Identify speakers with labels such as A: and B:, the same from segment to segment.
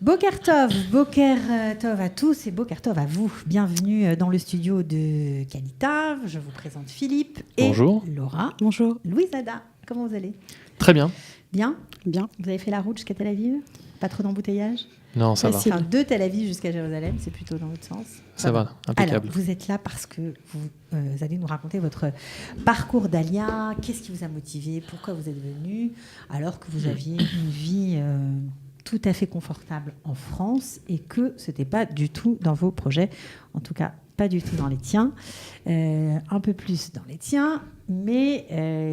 A: Boker Tov à tous et Boker Tov à vous. Bienvenue dans le studio de Kalita. Je vous présente Philippe et
B: Bonjour.
A: Laura.
C: Bonjour.
A: Louise Ada, comment vous allez?
B: Très bien.
A: Bien.
C: Bien.
A: Vous avez fait la route jusqu'à Tel Aviv? Pas trop d'embouteillage?
B: Non, ça va.
A: Enfin, de Tel Aviv jusqu'à Jérusalem, c'est plutôt dans l'autre sens.
B: Ça va, impeccable.
A: Alors, vous êtes là parce que vous allez nous raconter votre parcours d'Alia. Qu'est-ce qui vous a motivé? Pourquoi vous êtes venu alors que vous aviez une vie tout à fait confortable en France et que ce n'était pas du tout dans vos projets, en tout cas pas du tout dans les tiens, un peu plus dans les tiens, mais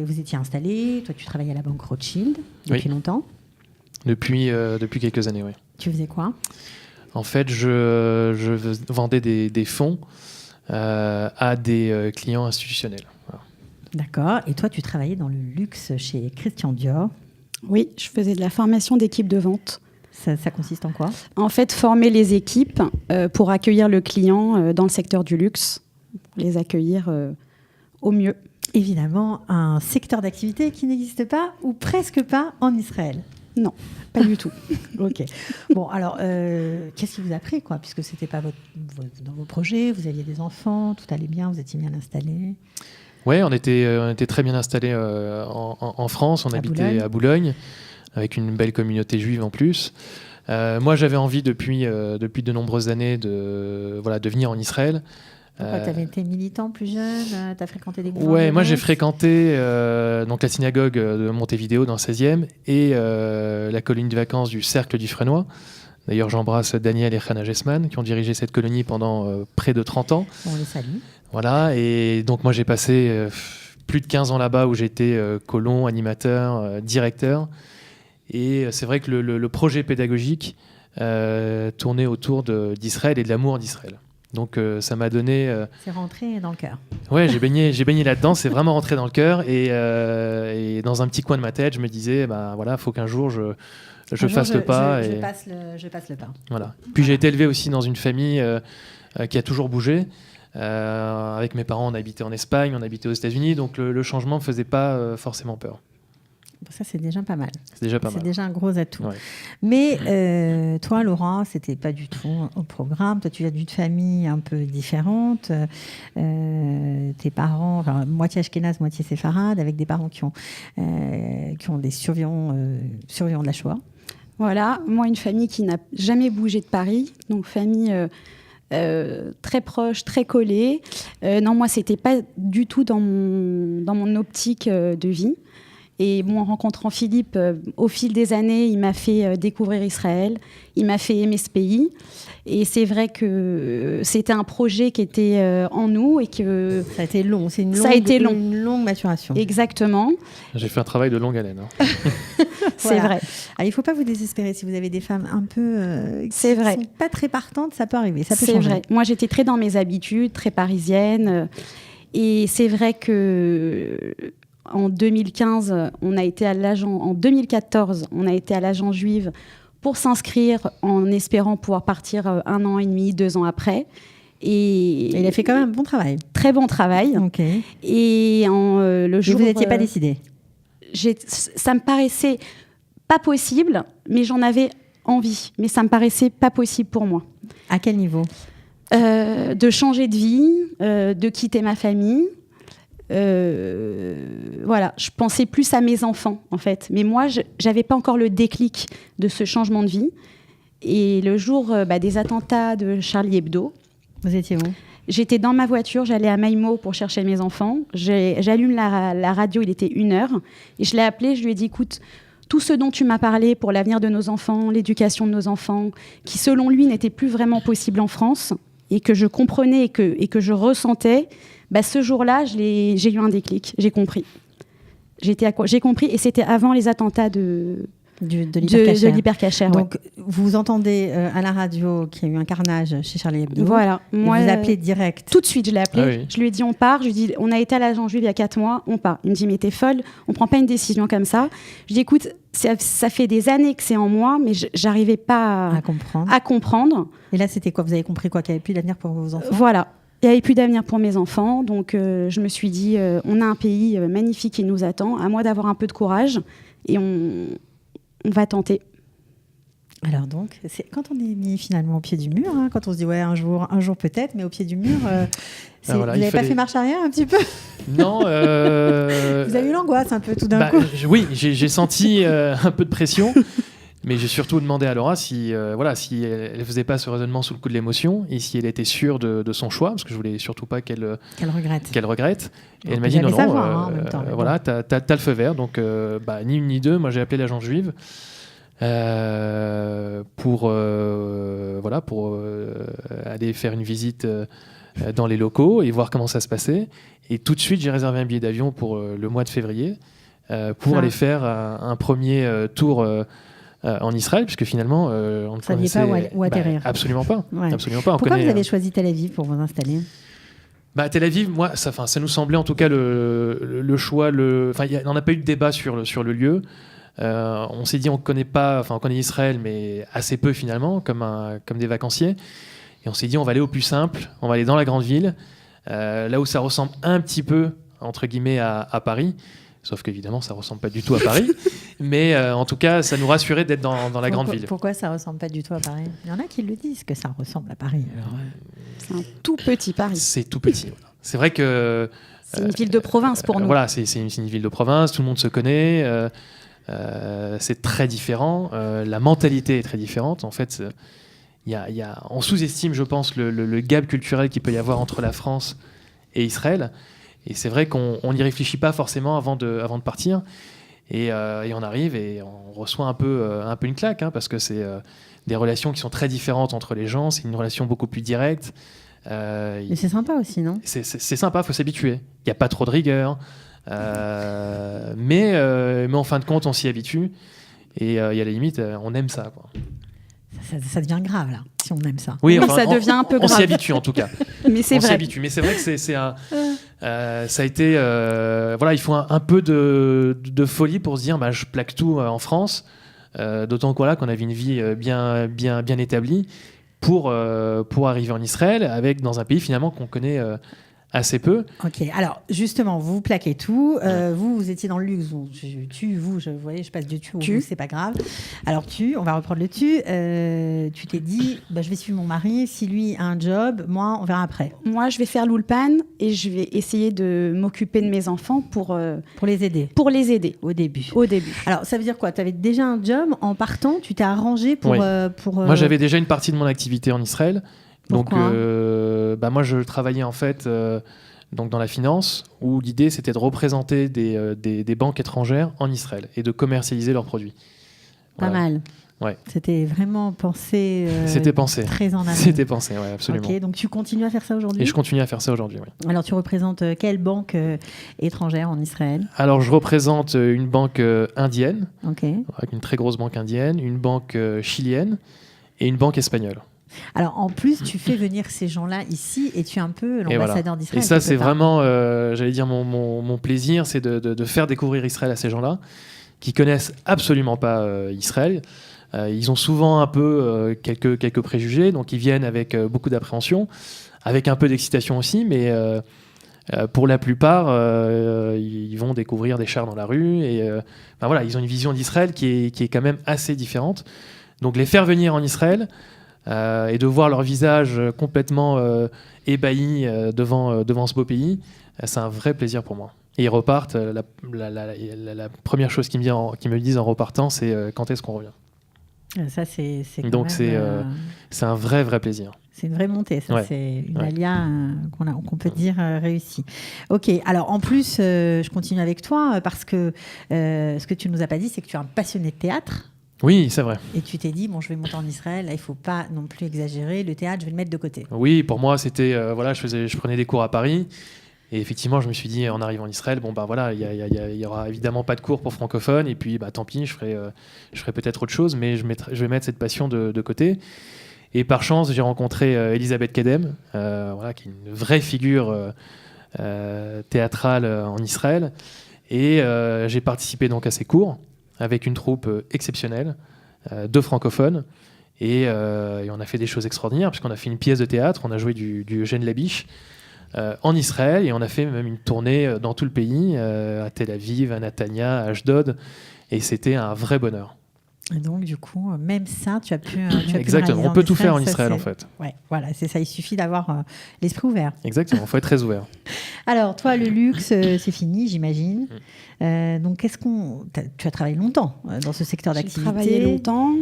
A: vous étiez installé, toi tu travaillais à la banque Rothschild depuis longtemps. Depuis
B: quelques années, oui.
A: Tu faisais quoi?
B: En fait, je vendais des fonds à des clients institutionnels. Voilà.
A: D'accord. Et toi, tu travaillais dans le luxe chez Christian Dior.
C: Oui, je faisais de la formation d'équipe de vente.
A: Ça consiste en quoi?
C: En fait, former les équipes pour accueillir le client dans le secteur du luxe, les accueillir au mieux.
A: Évidemment, un secteur d'activité qui n'existe pas ou presque pas en Israël.
C: Non, pas du tout.
A: Ok. Bon, alors, qu'est-ce qui vous a pris, quoi? Puisque c'était pas dans vos projets, vous aviez des enfants, tout allait bien, vous étiez bien installés.
B: Oui, on était très bien installés en France. On habitait à Boulogne, avec une belle communauté juive en plus. Moi, j'avais envie depuis de nombreuses années de venir en Israël.
A: Tu avais été militant plus jeune, tu as fréquenté des groupes?
B: Ouais, moi j'ai fréquenté donc la synagogue de Montevideo dans le 16e et la colonie de vacances du Cercle du Fresnoy. D'ailleurs, j'embrasse Daniel et Hannah Gessman qui ont dirigé cette colonie pendant près de 30 ans.
A: On les salue.
B: Voilà, et donc moi j'ai passé plus de 15 ans là-bas où j'étais colon, animateur, directeur. Et c'est vrai que le projet pédagogique tournait autour d'Israël et de l'amour d'Israël. Donc ça m'a donné...
A: C'est rentré dans le cœur.
B: Ouais, j'ai baigné là-dedans, c'est vraiment rentré dans le cœur. Et dans un petit coin de ma tête, je me disais, faut qu'un jour je fasse le pas.
A: Je passe le pas.
B: Voilà. Puis j'ai été élevé aussi dans une famille qui a toujours bougé. Avec mes parents, on habitait en Espagne, on habitait aux États-Unis, donc le changement ne me faisait pas forcément peur.
A: Bon, ça, c'est déjà pas mal.
B: C'est déjà
A: un gros atout.
B: Ouais.
A: Mais toi, Laura, c'était pas du tout au programme. Toi, tu viens d'une famille un peu différente. Tes parents, moitié ashkénaze, moitié séfarade, avec des parents qui ont des survivants de la Shoah.
C: Voilà, moi, une famille qui n'a jamais bougé de Paris. Donc, famille... très proche, très collée. Non, moi, c'était pas du tout dans mon optique de vie. Et bon, en rencontrant Philippe, au fil des années, il m'a fait découvrir Israël, il m'a fait aimer ce pays. Et c'est vrai que c'était un projet qui était en nous et que...
A: Ça a été long, une longue maturation.
C: Exactement.
B: J'ai fait un travail de longue haleine. Hein.
C: C'est vrai.
A: Alors, il ne faut pas vous désespérer si vous avez des femmes un peu
C: c'est vrai.
A: Qui ne sont pas très partantes, ça peut arriver, ça peut
C: c'est
A: changer.
C: Vrai. Moi, j'étais très dans mes habitudes, très parisienne. Et c'est vrai que... En 2015, en 2014, on a été à l'agence juive pour s'inscrire en espérant pouvoir partir 1 an et demi, 2 ans après. Et
A: il a fait quand même un bon travail.
C: Très bon travail.
A: Okay.
C: Et le jour...
A: Et vous n'étiez pas décidée?
C: Ça me paraissait pas possible, mais j'en avais envie. Mais ça me paraissait pas possible pour moi.
A: À quel niveau?
C: De changer de vie, de quitter ma famille. Voilà, je pensais plus à mes enfants en fait, mais moi j'avais pas encore le déclic de ce changement de vie. Et le jour des attentats de Charlie Hebdo,
A: vous étiez où?
C: J'étais dans ma voiture, j'allais à Maïmo pour chercher mes enfants. J'allume la radio, il était 1h, et je l'ai appelé, je lui ai dit écoute, tout ce dont tu m'as parlé pour l'avenir de nos enfants, l'éducation de nos enfants, qui selon lui n'était plus vraiment possible en France, et que je comprenais et que je ressentais, ce jour-là, j'ai eu un déclic, j'ai compris. J'ai compris, et c'était avant les attentats de l'hypercachère.
A: Donc, vous entendez à la radio qu'il y a eu un carnage chez Charlie Hebdo.
C: Voilà.
A: Moi, vous appelez direct.
C: Tout de suite, je l'ai appelé.
B: Ah oui.
C: Je lui ai dit, on part. Je lui ai dit, on a été à l'agence juive il y a 4 mois, on part. Il me dit, mais t'es folle, on prend pas une décision comme ça. Je lui ai dit, écoute, ça fait des années que c'est en moi, mais j'arrivais pas à comprendre.
A: Et là, c'était quoi? Vous avez compris quoi? Qu'il n'y avait plus d'avenir pour vos enfants?
C: Voilà. Il n'y avait plus d'avenir pour mes enfants. Donc, je me suis dit, on a un pays magnifique qui nous attend. À moi d'avoir un peu de courage. Et on va tenter.
A: Alors donc, c'est quand on est mis finalement au pied du mur, hein, quand on se dit ouais un jour peut-être, mais au pied du mur, vous n'avez pas fait marche arrière un petit peu?
B: Non.
A: Vous avez eu l'angoisse un peu tout d'un coup?
B: Oui, j'ai senti un peu de pression. Mais j'ai surtout demandé à Laura si elle faisait pas ce raisonnement sous le coup de l'émotion et si elle était sûre de son choix, parce que je voulais surtout pas qu'elle regrette. Et elle m'a dit non,
A: en même temps,
B: voilà, t'as le feu vert, donc ni une ni deux. Moi, j'ai appelé l'agence juive pour aller faire une visite dans les locaux et voir comment ça se passait. Et tout de suite, j'ai réservé un billet d'avion pour le mois de février pour aller faire un premier tour. En Israël, puisque finalement, on ne connaissait
A: pas où atterrir.
B: Absolument pas.
A: Ouais.
B: Absolument pas.
A: Pourquoi vous avez choisi Tel Aviv pour vous installer?
B: Tel Aviv, moi, ça nous semblait en tout cas le choix. Il n'en a pas eu de débat sur le lieu. On s'est dit on connaît Israël, mais assez peu finalement, comme des vacanciers. Et on s'est dit on va aller au plus simple, on va aller dans la grande ville, là où ça ressemble un petit peu entre guillemets à Paris. Sauf qu'évidemment, ça ne ressemble pas du tout à Paris. Mais en tout cas, ça nous rassurait d'être dans la grande ville.
A: Pourquoi ça ne ressemble pas du tout à Paris? Il y en a qui le disent, que ça ressemble à Paris. Alors,
C: c'est un tout petit Paris.
B: C'est tout petit. Voilà. C'est vrai que...
C: C'est une ville de province pour nous.
B: Voilà, c'est une ville de province, tout le monde se connaît. C'est très différent. La mentalité est très différente. En fait, on sous-estime, je pense, le gap culturel qu'il peut y avoir entre la France et Israël. Et c'est vrai qu'on n'y réfléchit pas forcément avant de partir. Et on arrive et on reçoit un peu une claque, hein, parce que c'est des relations qui sont très différentes entre les gens. C'est une relation beaucoup plus directe.
A: Mais c'est sympa aussi, non?
B: C'est sympa, il faut s'habituer. Il n'y a pas trop de rigueur. Mais en fin de compte, on s'y habitue. Et il y a la limite, on aime ça, quoi.
A: Ça devient grave, là, si on aime ça.
B: Oui,
C: ça devient un peu grave.
B: On s'y habitue, en tout cas.
C: Mais c'est vrai.
B: Mais c'est vrai que c'est un... ça a été... il faut un peu de folie pour se dire je plaque tout en France. D'autant qu'on avait une vie bien établie pour arriver en Israël, dans un pays finalement qu'on connaît assez peu.
A: Ok, alors justement, vous plaquez tout. Vous étiez dans le luxe. Je passe du tu au vous, c'est pas grave. Alors on va reprendre le tu. Tu t'es dit, je vais suivre mon mari. Si lui a un job, moi, on verra après.
C: Moi, je vais faire l'ulpan et je vais essayer de m'occuper de mes enfants pour
A: les aider.
C: Pour les aider.
A: Au début.
C: Alors,
A: ça veut dire quoi? Tu avais déjà un job en partant? Tu t'es arrangé pour...
B: Oui. Moi, j'avais déjà une partie de mon activité en Israël.
A: Pourquoi?
B: Donc, moi, je travaillais en fait donc dans la finance, où l'idée c'était de représenter des banques étrangères en Israël et de commercialiser leurs produits.
A: Pas mal.
B: Ouais.
A: C'était vraiment pensé.
B: C'était pensé.
A: Très en amont.
B: C'était pensé, oui, absolument.
A: Ok, donc tu continues à faire ça aujourd'hui?
B: Et je continue à faire ça aujourd'hui, oui.
A: Alors, tu représentes quelle banque étrangère en Israël?
B: Alors, je représente une banque indienne,
A: okay.
B: Avec une très grosse banque indienne, une banque chilienne et une banque espagnole.
A: Alors, en plus, tu fais venir ces gens-là ici et tu es un peu l'ambassadeur d'Israël.
B: Et ça, c'est vraiment, j'allais dire, mon plaisir, c'est de faire découvrir Israël à ces gens-là qui connaissent absolument pas Israël. Ils ont souvent un peu quelques préjugés, donc ils viennent avec beaucoup d'appréhension, avec un peu d'excitation aussi, mais pour la plupart, ils vont découvrir des chars dans la rue. Et ils ont une vision d'Israël qui est quand même assez différente. Donc les faire venir en Israël... et de voir leur visage complètement ébahi devant ce beau pays, c'est un vrai plaisir pour moi. Et ils repartent, la première chose qu'ils me disent en repartant, c'est quand est-ce qu'on revient.
A: Ça, c'est
B: donc c'est un vrai plaisir.
A: C'est une vraie montée, ça.
B: Ouais.
A: C'est une alia qu'on peut dire réussie. Ok, alors en plus, je continue avec toi parce que ce que tu nous as pas dit, c'est que tu es un passionné de théâtre.
B: Oui, c'est vrai.
A: Et tu t'es dit, je vais monter en Israël, là, il ne faut pas non plus exagérer, le théâtre, je vais le mettre de côté.
B: Oui, pour moi, c'était, je prenais des cours à Paris, et effectivement, je me suis dit, en arrivant en Israël, il y aura évidemment pas de cours pour francophones, et puis, tant pis, je ferai peut-être autre chose, mais je vais mettre cette passion de côté. Et par chance, j'ai rencontré Elisabeth Kedem, qui est une vraie figure théâtrale en Israël, et j'ai participé donc à ses cours, avec une troupe exceptionnelle de francophones. Et on a fait des choses extraordinaires, puisqu'on a fait une pièce de théâtre, on a joué du Eugène Labiche en Israël, et on a fait même une tournée dans tout le pays, à Tel Aviv, à Netanya, à Ashdod, et c'était un vrai bonheur.
A: Et donc, du coup, même ça, tu as pu.
B: Exactement, on peut tout faire en Israël, en fait.
A: Ouais, voilà, c'est ça. Il suffit d'avoir l'esprit ouvert.
B: Exactement, il faut être très ouvert.
A: Alors, toi, le luxe, c'est fini, j'imagine. Donc, tu as travaillé longtemps dans ce secteur d'activité.
C: J'ai travaillé longtemps.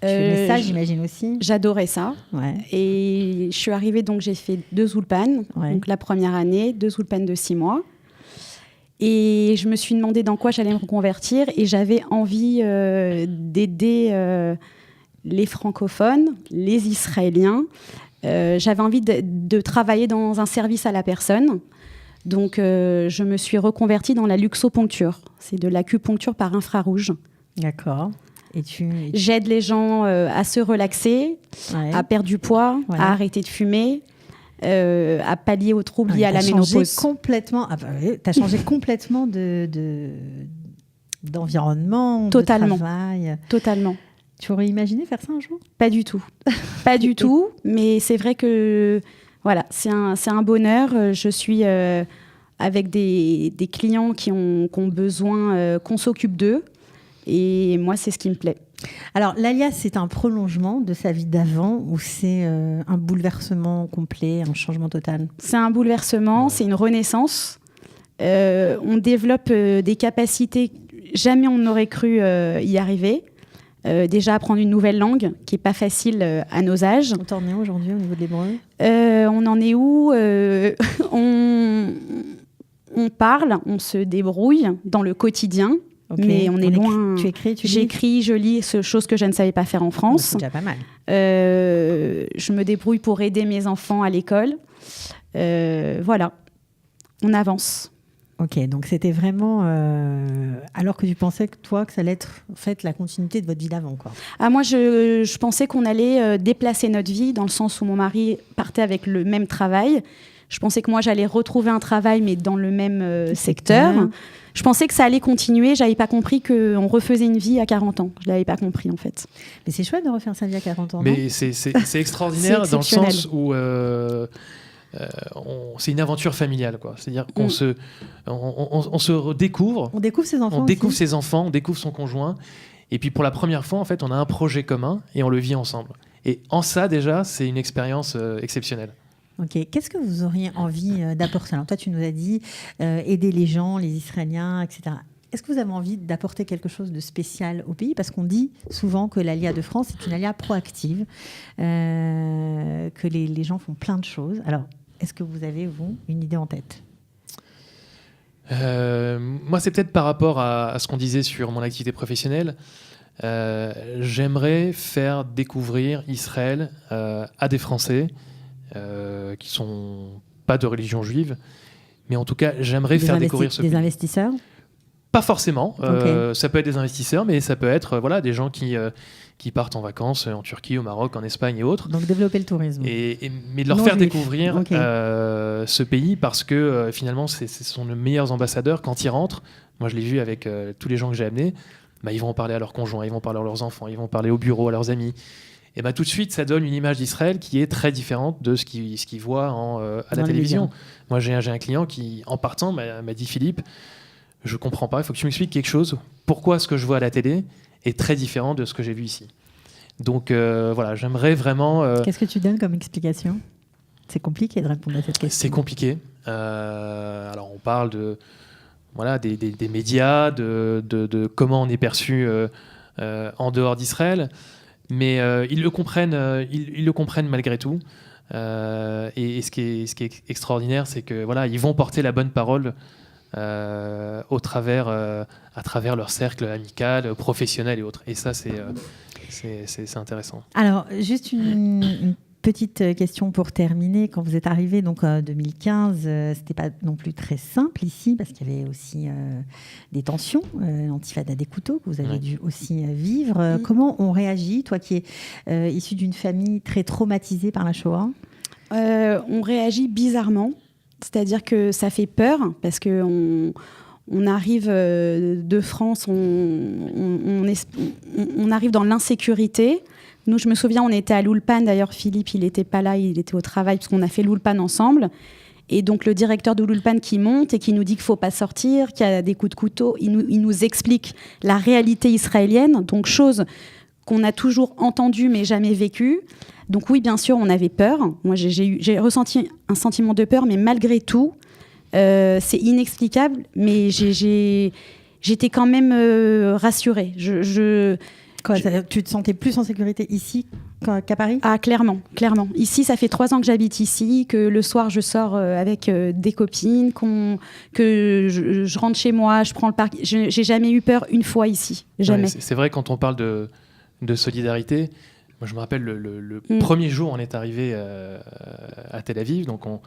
A: Tu aimais ça, j'imagine aussi.
C: J'adorais ça.
A: Ouais.
C: Et je suis arrivée, donc j'ai fait 2 Ulpan.
A: Ouais.
C: Donc la première année, 2 Ulpan de 6 mois. Et je me suis demandé dans quoi j'allais me reconvertir. Et j'avais envie d'aider les francophones, les Israéliens. J'avais envie de travailler dans un service à la personne. Donc je me suis reconvertie dans la luxoponcture. C'est de l'acupuncture par infrarouge.
A: D'accord.
C: J'aide les gens à se relaxer, à perdre du poids, à arrêter de fumer, à pallier aux troubles liés à la ménopause.
A: Tu as changé complètement d'environnement,
C: Totalement.
A: de travail.
C: Totalement.
A: Tu aurais imaginé faire ça un jour ?
C: Pas du tout. Pas du tout. Mais c'est vrai que voilà, c'est un bonheur. Je suis avec des clients qui ont besoin qu'on s'occupe d'eux. Et moi, c'est ce qui me plaît.
A: Alors, l'alias, c'est un prolongement de sa vie d'avant ou c'est un bouleversement complet, un changement total ?
C: C'est un bouleversement, c'est une renaissance. On développe des capacités, jamais on n'aurait cru y arriver. Déjà, apprendre une nouvelle langue, qui n'est pas facile à nos âges.
A: On t'en est où aujourd'hui au niveau de l'hébreu ?
C: On en est où on parle, on se débrouille dans le quotidien. Okay. Mais on est loin.
A: Tu écris,
C: J'écris, je lis, chose que je ne savais pas faire en France.
A: C'est déjà pas mal.
C: Je me débrouille pour aider mes enfants à l'école. Voilà, on avance.
A: Ok, donc c'était vraiment alors que tu pensais que ça allait être en fait la continuité de votre vie d'avant, quoi.
C: Ah, moi, je pensais qu'on allait déplacer notre vie dans le sens où mon mari partait avec le même travail. Je pensais que moi, j'allais retrouver un travail, mais dans le même secteur. Je pensais que ça allait continuer. Je n'avais pas compris qu'on refaisait une vie à 40 ans. Je ne l'avais pas compris, en fait.
A: Mais c'est chouette de refaire sa vie à 40 ans,
B: mais
A: non ?
B: c'est extraordinaire dans le sens où c'est une aventure familiale, quoi. C'est-à-dire qu'on se redécouvre.
A: On découvre ses enfants.
B: On découvre ses enfants, on découvre son conjoint. Et puis, pour la première fois, en fait, on a un projet commun et on le vit ensemble. Et en ça, déjà, c'est une expérience exceptionnelle.
A: Ok. Qu'est-ce que vous auriez envie d'apporter ? Alors toi, tu nous as dit aider les gens, les Israéliens, etc. Est-ce que vous avez envie d'apporter quelque chose de spécial au pays ? Parce qu'on dit souvent que l'Alia de France est une Alia proactive, que les gens font plein de choses. Alors, est-ce que vous avez, vous, une idée en tête ?
B: Moi, c'est peut-être par rapport à ce qu'on disait sur mon activité professionnelle. J'aimerais faire découvrir Israël à des Français qui sont pas de religion juive, mais en tout cas, j'aimerais faire découvrir ce pays.
A: Des investisseurs ?
B: Pas forcément.
A: Okay.
B: Ça peut être des investisseurs, mais ça peut être des gens qui partent en vacances en Turquie, au Maroc, en Espagne et autres.
A: Donc développer le tourisme.
B: Mais de leur faire découvrir ce pays parce que finalement, ce sont les meilleurs ambassadeurs quand ils rentrent. Moi, je l'ai vu avec tous les gens que j'ai amenés. Ils vont en parler à leurs conjoints, ils vont parler à leurs enfants, ils vont parler au bureau, à leurs amis. Et tout de suite, ça donne une image d'Israël qui est très différente de ce qu'ils voient à la télévision. Moi, j'ai un client qui, en partant, m'a dit « Philippe, je comprends pas, il faut que tu m'expliques quelque chose. Pourquoi ce que je vois à la télé est très différent de ce que j'ai vu ici ?» Donc j'aimerais vraiment...
A: Qu'est-ce que tu donnes comme explication ? C'est compliqué de répondre à cette question.
B: C'est compliqué. Alors, on parle des médias, de comment on est perçu en dehors d'Israël. Mais ils le comprennent malgré tout. Et ce qui est extraordinaire, c'est que ils vont porter la bonne parole à travers leur cercle amical, professionnel et autres. Et ça, c'est intéressant.
A: Alors, juste une petite question pour terminer. Quand vous êtes arrivé donc 2015, c'était pas non plus très simple ici parce qu'il y avait aussi des tensions, l'intifada des couteaux que vous avez dû aussi vivre. Comment on réagit, toi qui es issu d'une famille très traumatisée par la Shoah ?
C: On réagit bizarrement, c'est-à-dire que ça fait peur parce que on arrive de France, on arrive dans l'insécurité. Nous, je me souviens, on était à l'Ulpan. D'ailleurs, Philippe, il n'était pas là, il était au travail parce qu'on a fait l'Ulpan ensemble. Et donc, le directeur de l'Ulpan qui monte et qui nous dit qu'il ne faut pas sortir, qu'il y a des coups de couteau, il nous explique la réalité israélienne, donc chose qu'on a toujours entendue mais jamais vécue. Donc oui, bien sûr, on avait peur. Moi, j'ai ressenti un sentiment de peur, mais malgré tout, c'est inexplicable, mais j'étais quand même rassurée.
A: Tu te sentais plus en sécurité ici qu'à Paris ?
C: Ah, clairement. Ici, ça fait 3 ans que j'habite ici, que le soir, je sors avec des copines, que je rentre chez moi, je prends le parc. J'ai jamais eu peur une fois ici. Jamais.
B: Ouais, c'est vrai, quand on parle de solidarité, moi, je me rappelle le premier jour, on est arrivé à Tel Aviv, donc on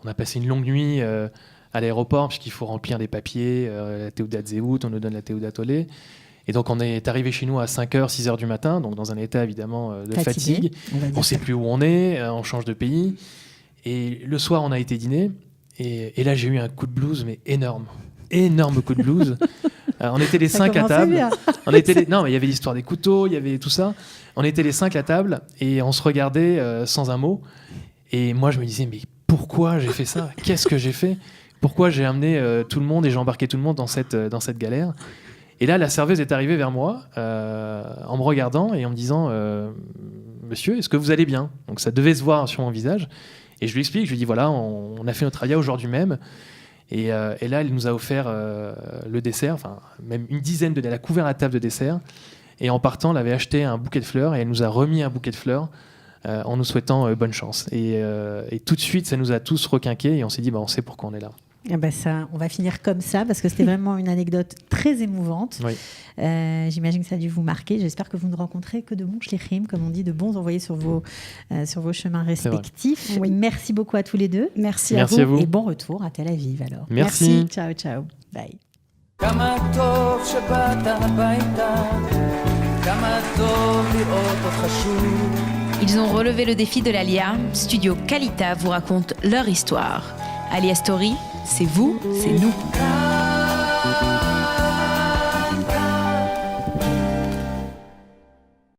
B: a passé une longue nuit à l'aéroport, puisqu'il faut remplir des papiers, la Théoudat Zéhout, on nous donne la Théoudat Olé. Et donc, on est arrivé chez nous à 5h, 6h du matin, donc dans un état évidemment de fatigue. On ne sait plus où on est, on change de pays. Et le soir, on a été dîner. Et là, j'ai eu un coup de blues, mais énorme. Énorme coup de blues. On était les 5 à table. Non, mais il y avait l'histoire des couteaux, il y avait tout ça. On était les 5 à table et on se regardait sans un mot. Et moi, je me disais, mais pourquoi j'ai fait ça ? Qu'est-ce que j'ai fait ? Pourquoi j'ai amené tout le monde et j'ai embarqué tout le monde dans cette galère ? Et là, la serveuse est arrivée vers moi en me regardant et en me disant Monsieur, est-ce que vous allez bien ? Donc ça devait se voir sur mon visage. Et je lui explique, je lui dis voilà, on a fait notre alia aujourd'hui même. Et là, elle nous a offert le dessert, enfin même une dizaine elle a couvert la table de dessert. Et en partant, elle avait acheté un bouquet de fleurs et elle nous a remis un bouquet de fleurs en nous souhaitant bonne chance. Et tout de suite, ça nous a tous requinqués et on s'est dit on sait pourquoi on est là.
A: Eh ben ça, on va finir comme ça parce que c'était vraiment une anecdote très émouvante.
B: Oui.
A: J'imagine que ça a dû vous marquer. J'espère que vous ne rencontrez que de bons shlichim, comme on dit, de bons envoyés sur vos chemins respectifs. Oui. Merci beaucoup à tous les deux.
C: Merci à vous.
A: Et bon retour à Tel Aviv alors.
B: Merci.
A: Ciao, ciao. Bye.
D: Ils ont relevé le défi de l'Alia. Studio Kalita vous raconte leur histoire. Alia Story, c'est vous, c'est nous.